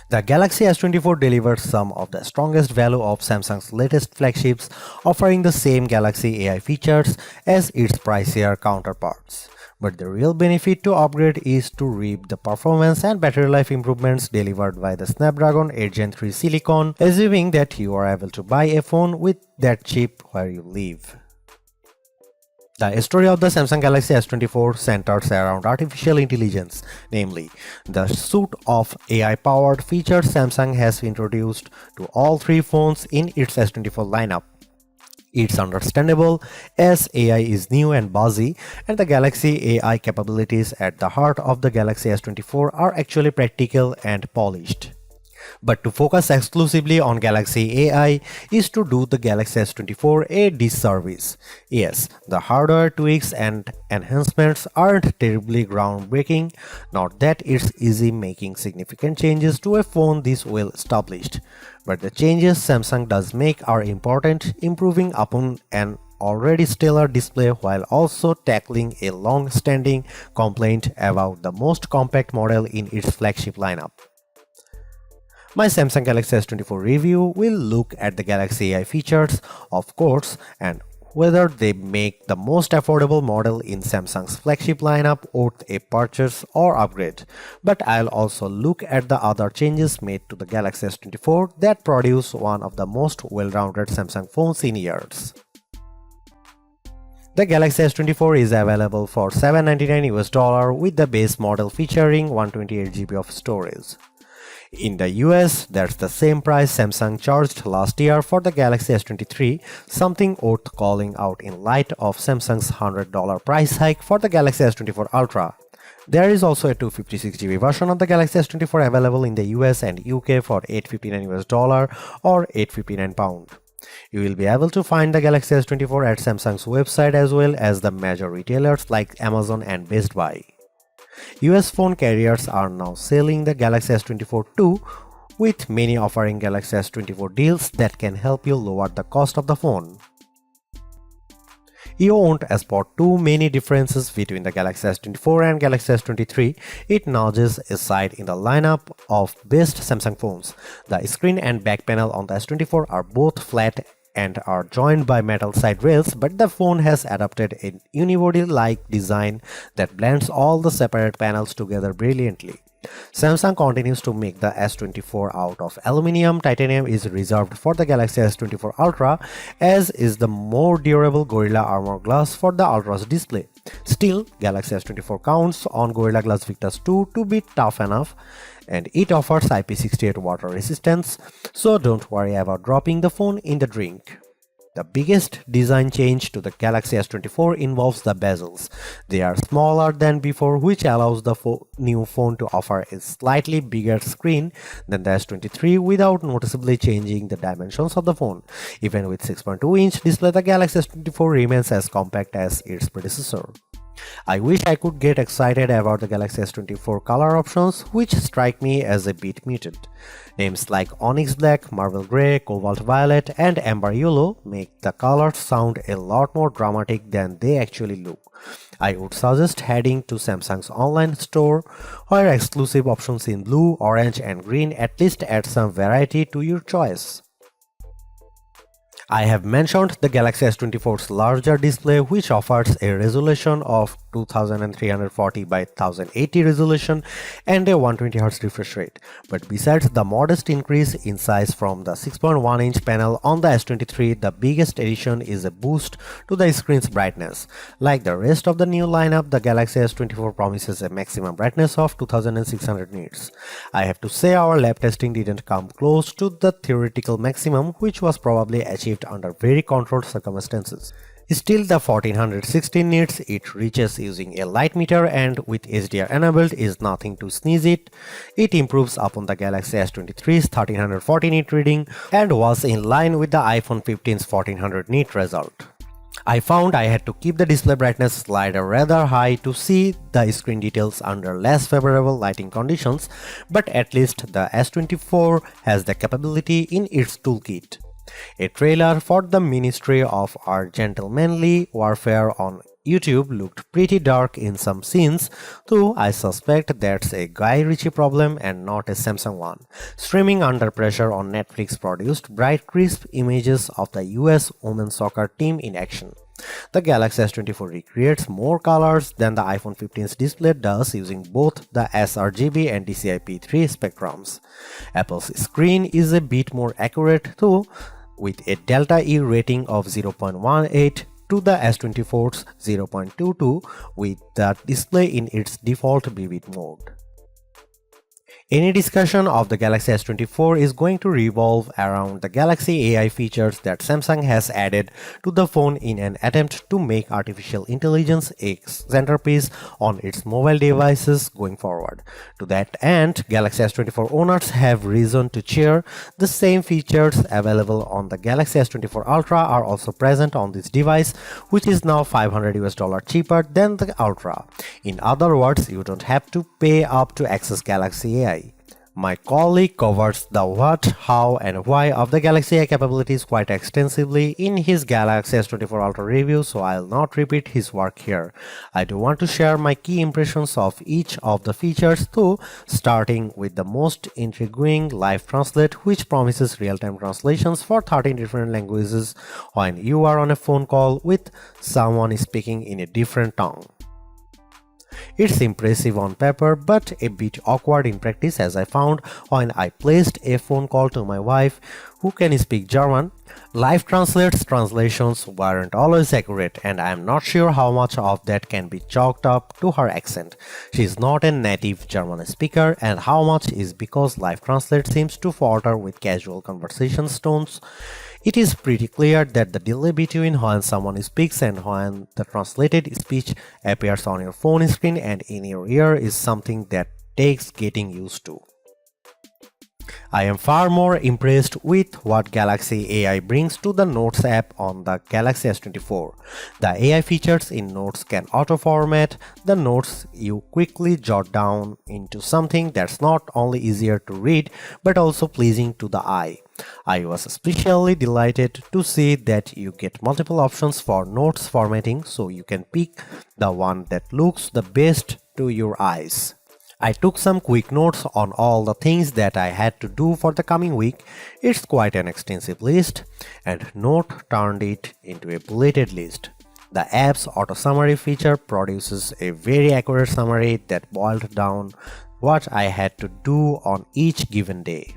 The Galaxy S24 delivers some of the strongest value of Samsung's latest flagships, offering the same Galaxy AI features as its pricier counterparts. But the real benefit to upgrade is to reap the performance and battery life improvements delivered by the Snapdragon 8 Gen 3 Silicon, assuming that you are able to buy a phone with that chip where you live. The story of the Samsung Galaxy S24 centers around artificial intelligence, namely, the suite of AI-powered features Samsung has introduced to all three phones in its S24 lineup. It's understandable as AI is new and buzzy, and the Galaxy AI capabilities at the heart of the Galaxy S24 are actually practical and polished. But to focus exclusively on Galaxy AI is to do the Galaxy S24 a disservice. Yes, the hardware tweaks and enhancements aren't terribly groundbreaking, not that it's easy making significant changes to a phone this well established. But the changes Samsung does make are important, improving upon an already stellar display while also tackling a long-standing complaint about the most compact model in its flagship lineup. My Samsung Galaxy S24 review will look at the Galaxy AI features, of course, and whether they make the most affordable model in Samsung's flagship lineup worth a purchase or upgrade. But I'll also look at the other changes made to the Galaxy S24 that produce one of the most well-rounded Samsung phones in years. The Galaxy S24 is available for $799 with the base model featuring 128GB of storage. In the US, that's the same price Samsung charged last year for the Galaxy S23, something worth calling out in light of Samsung's $100 price hike for the Galaxy S24 Ultra. There is also a 256GB version of the Galaxy S24 available in the US and UK for $859 or £859. You will be able to find the Galaxy S24 at Samsung's website as well as the major retailers like Amazon and Best Buy. US phone carriers are now selling the Galaxy S24 too, with many offering Galaxy S24 deals that can help you lower the cost of the phone. You won't spot too many differences between the Galaxy S24 and Galaxy S23. It nudges aside in the lineup of best Samsung phones. The screen and back panel on the S24 are both flat and are joined by metal side rails, but the phone has adopted a unibody-like design that blends all the separate panels together brilliantly. Samsung continues to make the S24 out of aluminum. Titanium is reserved for the Galaxy S24 Ultra, as is the more durable Gorilla Armor Glass for the Ultra's display. Still, Galaxy S24 counts on Gorilla Glass Victus 2 to be tough enough, and it offers IP68 water resistance, so don't worry about dropping the phone in the drink. The biggest design change to the Galaxy S24 involves the bezels. They are smaller than before, which allows the new phone to offer a slightly bigger screen than the S23 without noticeably changing the dimensions of the phone. Even with 6.2-inch display, the Galaxy S24 remains as compact as its predecessor. I wish I could get excited about the Galaxy S24 color options, which strike me as a bit muted. Names like Onyx Black, Marble Grey, Cobalt Violet, and Amber Yellow make the colors sound a lot more dramatic than they actually look. I would suggest heading to Samsung's online store, where exclusive options in blue, orange, and green at least add some variety to your choice. I have mentioned the Galaxy S24's larger display, which offers a resolution of 2340 by 1080 resolution and a 120Hz refresh rate. But besides the modest increase in size from the 6.1-inch panel on the S23, the biggest addition is a boost to the screen's brightness. Like the rest of the new lineup, the Galaxy S24 promises a maximum brightness of 2600 nits. I have to say our lab testing didn't come close to the theoretical maximum, which was probably achieved under very controlled circumstances. Still, the 1416 nits it reaches using a light meter and with HDR enabled is nothing to sneeze at. It improves upon the Galaxy S23's 1340 nit reading and was in line with the iPhone 15's 1400 nit result. I found I had to keep the display brightness slider rather high to see the screen details under less favorable lighting conditions, but at least the S24 has the capability in its toolkit. A trailer for the Ministry of Our Gentlemanly Warfare on YouTube looked pretty dark in some scenes, though I suspect that's a Guy Ritchie problem and not a Samsung one. Streaming under pressure on Netflix produced bright, crisp images of the US women's soccer team in action. The Galaxy S24 recreates more colors than the iPhone 15's display does using both the sRGB and DCI-P3 spectrums. Apple's screen is a bit more accurate though, with a delta E rating of 0.18 to the S24's 0.22 with the display in its default vivid mode. Any discussion of the Galaxy S24 is going to revolve around the Galaxy AI features that Samsung has added to the phone in an attempt to make artificial intelligence a centerpiece on its mobile devices going forward. To that end, Galaxy S24 owners have reason to cheer. The same features available on the Galaxy S24 Ultra are also present on this device, which is now $500 cheaper than the Ultra. In other words, you don't have to pay up to access Galaxy AI. My colleague covers the what, how, and why of the Galaxy AI capabilities quite extensively in his Galaxy S24 Ultra review, so I'll not repeat his work here. I do want to share my key impressions of each of the features though, starting with the most intriguing Live Translate, which promises real-time translations for 13 different languages when you are on a phone call with someone speaking in a different tongue. It's impressive on paper, but a bit awkward in practice, as I found when I placed a phone call to my wife, who can speak German. Live Translate's translations weren't always accurate, and I am not sure how much of that can be chalked up to her accent. She is not a native German speaker, and how much is because Live Translate seems to falter with casual conversation tones. It is pretty clear that the delay between when someone speaks and when the translated speech appears on your phone screen and in your ear is something that takes getting used to. I am far more impressed with what Galaxy AI brings to the Notes app on the Galaxy S24. The AI features in Notes can auto-format the notes you quickly jot down into something that's not only easier to read but also pleasing to the eye. I was especially delighted to see that you get multiple options for notes formatting, so you can pick the one that looks the best to your eyes. I took some quick notes on all the things that I had to do for the coming week. It's quite an extensive list, and Note turned it into a bulleted list. The app's auto summary feature produces a very accurate summary that boiled down what I had to do on each given day.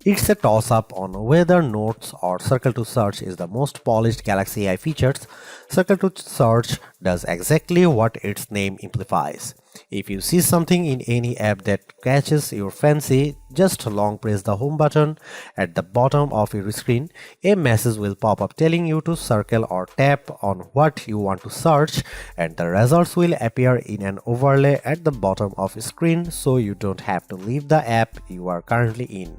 It's a toss-up on whether Notes or Circle to Search is the most polished Galaxy AI features. Circle to Search does exactly what its name implies. If you see something in any app that catches your fancy, just long press the home button at the bottom of your screen. A message will pop up telling you to circle or tap on what you want to search, and the results will appear in an overlay at the bottom of your screen, so you don't have to leave the app you are currently in.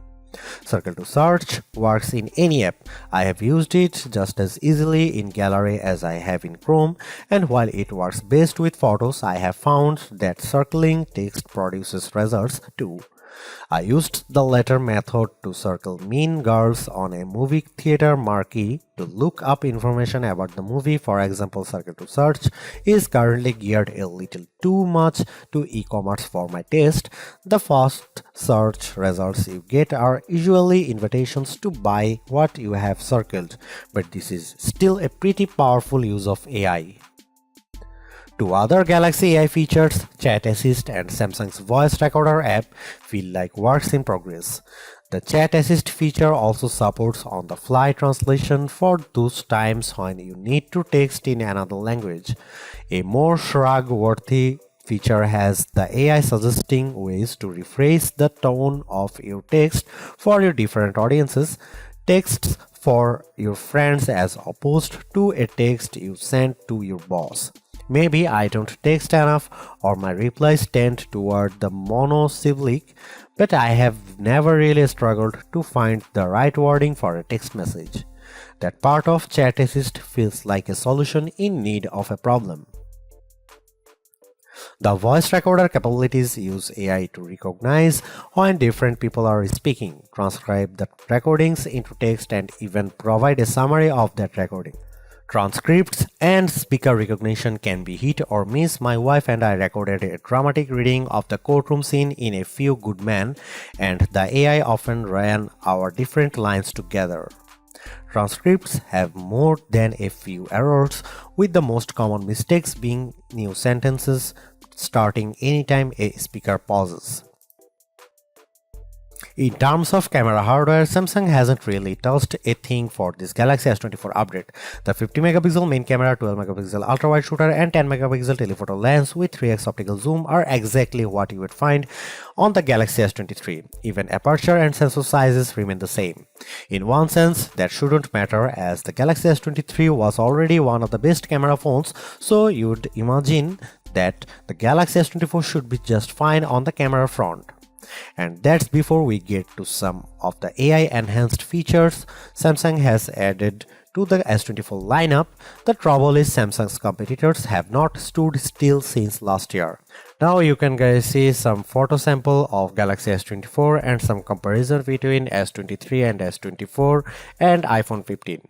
Circle to Search works in any app. I have used it just as easily in Gallery as I have in Chrome, and while it works best with photos, I have found that circling text produces results too. I used the latter method to circle Mean Girls on a movie theater marquee to look up information about the movie. For example, Circle to Search is currently geared a little too much to e-commerce for my taste. The first search results you get are usually invitations to buy what you have circled, but this is still a pretty powerful use of AI. Two other Galaxy AI features, Chat Assist and Samsung's Voice Recorder app, feel like works in progress. The Chat Assist feature also supports on-the-fly translation for those times when you need to text in another language. A more shrug-worthy feature has the AI suggesting ways to rephrase the tone of your text for your different audiences. Texts for your friends as opposed to a text you send to your boss. Maybe I don't text enough or my replies tend toward the monosyllabic, but I have never really struggled to find the right wording for a text message. That part of Chat Assist feels like a solution in need of a problem. The voice recorder capabilities use AI to recognize when different people are speaking, transcribe the recordings into text, and even provide a summary of that recording. Transcripts and speaker recognition can be hit or miss. My wife and I recorded a dramatic reading of the courtroom scene in A Few Good Men, and the AI often ran our different lines together. Transcripts have more than a few errors, with the most common mistakes being new sentences starting anytime a speaker pauses. In terms of camera hardware, Samsung hasn't really touched a thing for this Galaxy S24 update. The 50 megapixel main camera, 12 megapixel ultra-wide shooter and 10 megapixel telephoto lens with 3x optical zoom are exactly what you would find on the Galaxy S23. Even aperture and sensor sizes remain the same. In one sense, that shouldn't matter as the Galaxy S23 was already one of the best camera phones, so you'd imagine that the Galaxy S24 should be just fine on the camera front. And that's before we get to some of the AI enhanced features Samsung has added to the S24 lineup. The trouble is Samsung's competitors have not stood still since last year. Now you can guys see some photo sample of Galaxy S24 and some comparison between S23 and S24 and iPhone 15.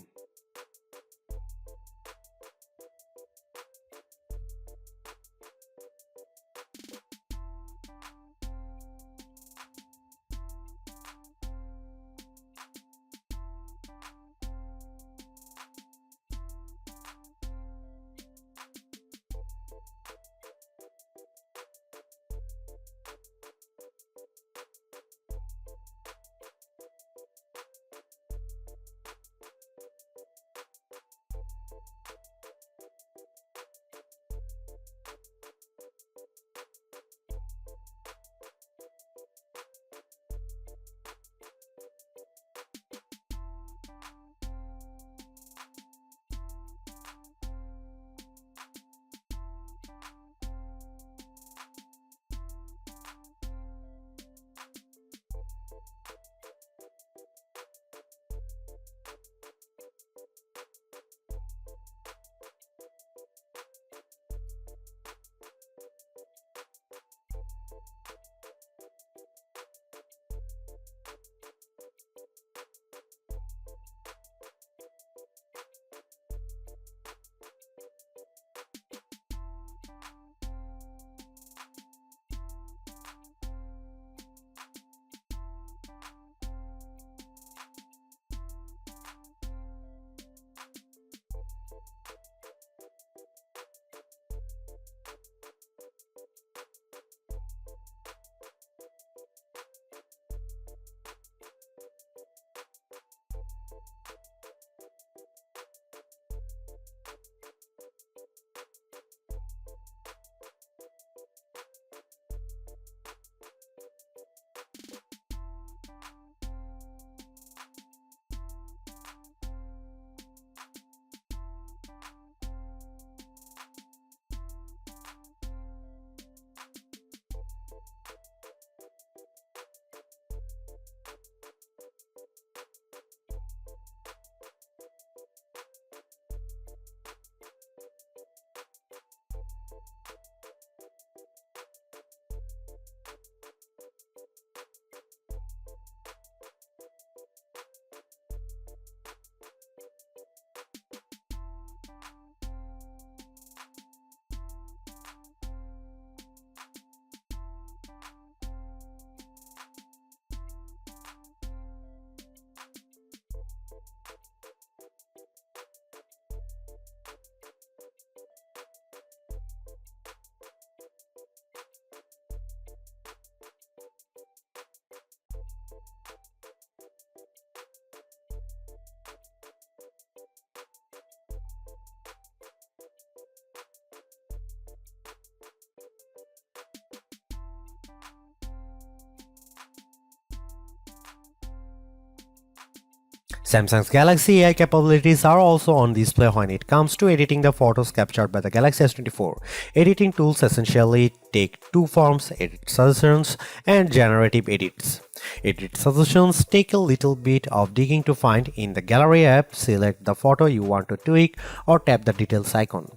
Samsung's Galaxy AI capabilities are also on display when it comes to editing the photos captured by the Galaxy S24. Editing tools essentially take two forms: edit suggestions and generative edits. Edit suggestions take a little bit of digging to find. In the Gallery app, select the photo you want to tweak or tap the details icon.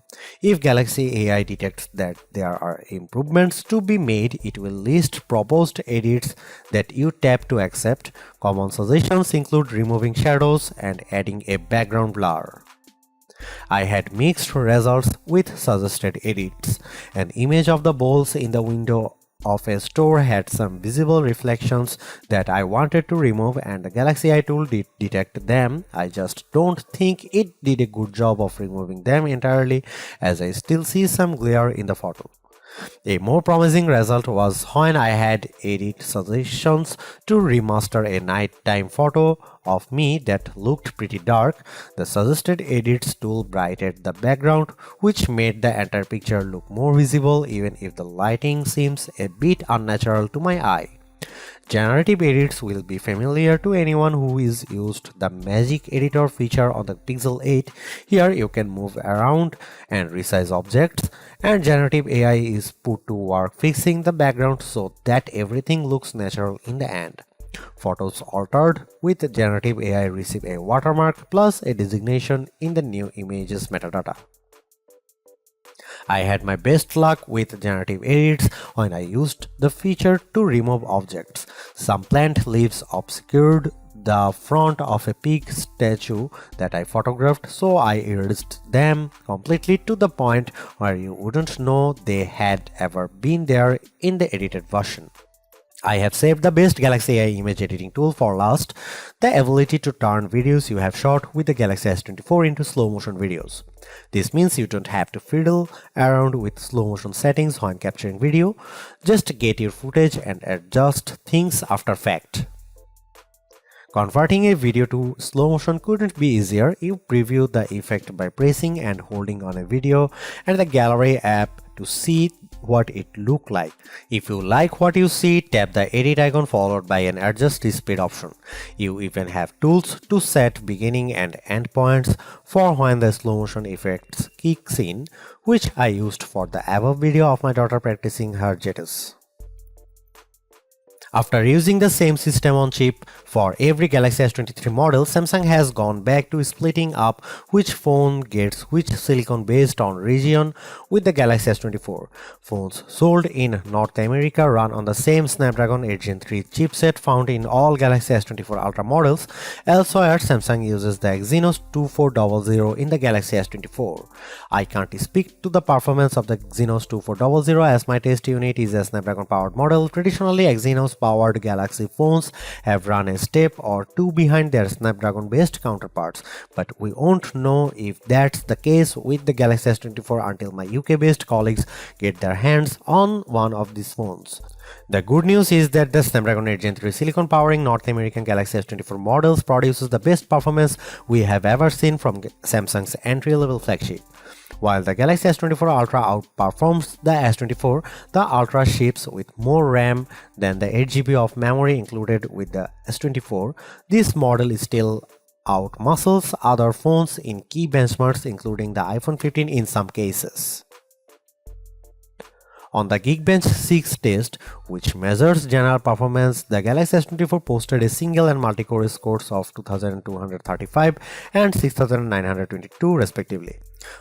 If Galaxy AI detects that there are improvements to be made, it will list proposed edits that you tap to accept. Common suggestions include removing shadows and adding a background blur. I had mixed results with suggested edits. An image of the bowls in the window of a store had some visible reflections that I wanted to remove, and the Galaxy Eye tool did detect them. I just don't think it did a good job of removing them entirely, as I still see some glare in the photo. A more promising result was when I had edit suggestions to remaster a nighttime photo of me that looked pretty dark. The suggested edits tool brightened the background, which made the entire picture look more visible even if the lighting seems a bit unnatural to my eye. Generative edits will be familiar to anyone who is used the Magic Editor feature on the Pixel 8. Here you can move around and resize objects, and generative AI is put to work fixing the background so that everything looks natural in the end. Photos altered with generative AI receive a watermark plus a designation in the new images metadata. I had my best luck with generative edits when I used the feature to remove objects. Some plant leaves obscured the front of a pig statue that I photographed, so I erased them completely to the point where you wouldn't know they had ever been there in the edited version. I have saved the best Galaxy AI image editing tool for last, the ability to turn videos you have shot with the Galaxy S24 into slow motion videos. This means you don't have to fiddle around with slow motion settings when capturing video, just get your footage and adjust things after fact. Converting a video to slow motion couldn't be easier. You preview the effect by pressing and holding on a video and the Gallery app to see what it looked like. If you like what you see, tap the edit icon followed by an adjust speed option. You even have tools to set beginning and end points for when the slow motion effects kicks in, which I used for the above video of my daughter practicing her jetters. After using the same system on chip for every Galaxy S23 model, Samsung has gone back to splitting up which phone gets which silicon based on region with the Galaxy S24. Phones sold in North America run on the same Snapdragon 8 Gen 3 chipset found in all Galaxy S24 Ultra models. Elsewhere, Samsung uses the Exynos 2400 in the Galaxy S24. I can't speak to the performance of the Exynos 2400 as my test unit is a Snapdragon powered model. Traditionally, Exynos powered Galaxy phones have run a step or two behind their Snapdragon-based counterparts, but we won't know if that's the case with the Galaxy S24 until my UK-based colleagues get their hands on one of these phones. The good news is that the Snapdragon 8 Gen 3 silicon powering North American Galaxy S24 models produces the best performance we have ever seen from Samsung's entry-level flagship. While the Galaxy S24 Ultra outperforms the S24, the Ultra ships with more RAM than the 8GB of memory included with the S24. This model is still outmuscles other phones in key benchmarks including the iPhone 15 in some cases. On the Geekbench 6 test, which measures general performance, the Galaxy S24 posted a single and multi-core scores of 2235 and 6922 respectively.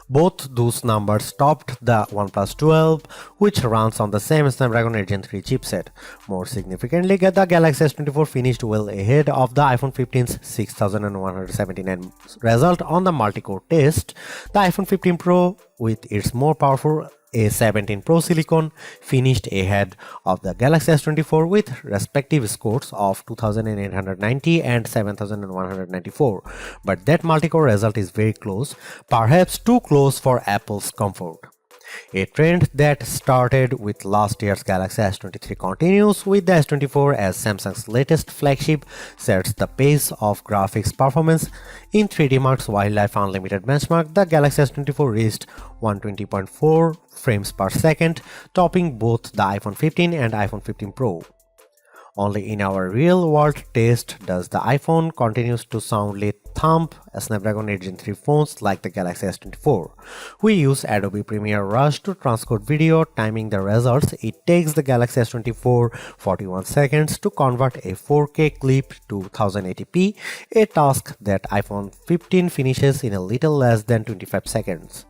Both those numbers topped the OnePlus 12, which runs on the same Snapdragon 8 Gen 3 chipset. More significantly, the Galaxy S24 finished well ahead of the iPhone 15's 6179 result on the multi-core test. The iPhone 15 Pro, with its more powerful A17 Pro Silicon, finished ahead of the Galaxy S24 with respective scores of 2890 and 7194, but that multi-core result is very close, perhaps too close for Apple's comfort. A trend that started with last year's Galaxy S23 continues with the S24 as Samsung's latest flagship sets the pace of graphics performance. In 3D Mark's Wildlife Unlimited benchmark, the Galaxy S24 reached 120.4 frames per second, topping both the iPhone 15 and iPhone 15 Pro. Only in our real-world test does the iPhone continues to soundly thump Snapdragon 8 Gen 3 phones like the Galaxy S24. We use Adobe Premiere Rush to transcode video, timing the results. It takes the Galaxy S24 41 seconds to convert a 4K clip to 1080p, a task that iPhone 15 finishes in a little less than 25 seconds.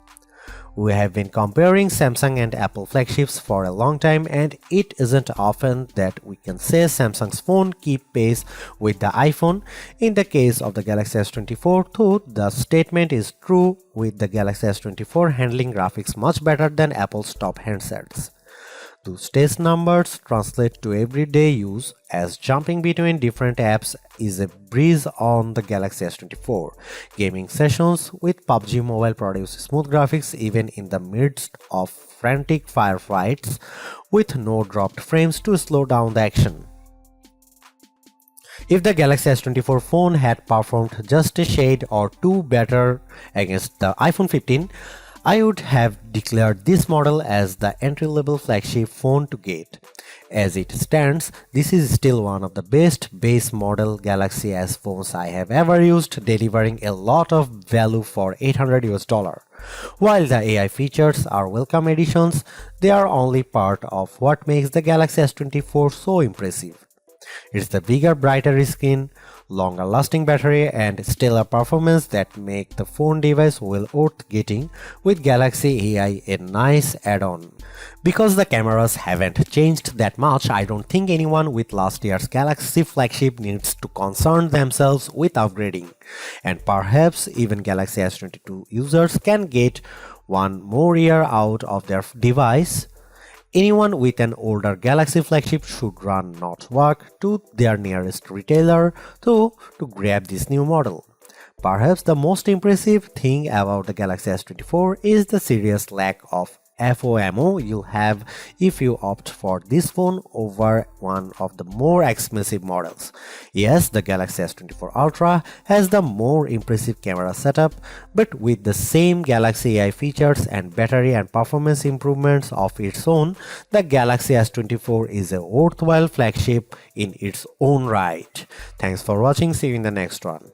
We have been comparing Samsung and Apple flagships for a long time, and it isn't often that we can say Samsung's phone keep pace with the iPhone. In the case of the Galaxy S24, though, the statement is true with the Galaxy S24 handling graphics much better than Apple's top handsets. Those test numbers translate to everyday use, as jumping between different apps is a breeze on the Galaxy S24. Gaming sessions with PUBG Mobile produce smooth graphics even in the midst of frantic firefights, with no dropped frames to slow down the action. If the Galaxy S24 phone had performed just a shade or two better against the iPhone 15, I would have declared this model as the entry-level flagship phone to get. As it stands, this is still one of the best base model Galaxy S phones I have ever used, delivering a lot of value for $800. While the AI features are welcome additions, they are only part of what makes the Galaxy S24 so impressive. It's the bigger, brighter screen, longer lasting battery, and stellar performance that make the phone device well worth getting, with Galaxy AI a nice add-on. Because the cameras haven't changed that much, I don't think anyone with last year's Galaxy flagship needs to concern themselves with upgrading. And perhaps even Galaxy S22 users can get one more year out of their device. Anyone with an older Galaxy flagship should run not walk to their nearest retailer to grab this new model. Perhaps the most impressive thing about the Galaxy S24 is the serious lack of FOMO you'll have if you opt for this phone over one of the more expensive models. Yes, the Galaxy S24 Ultra has the more impressive camera setup, but with the same Galaxy AI features and battery and performance improvements of its own, the Galaxy S24 is a worthwhile flagship in its own right. Thanks for watching. See you in the next one.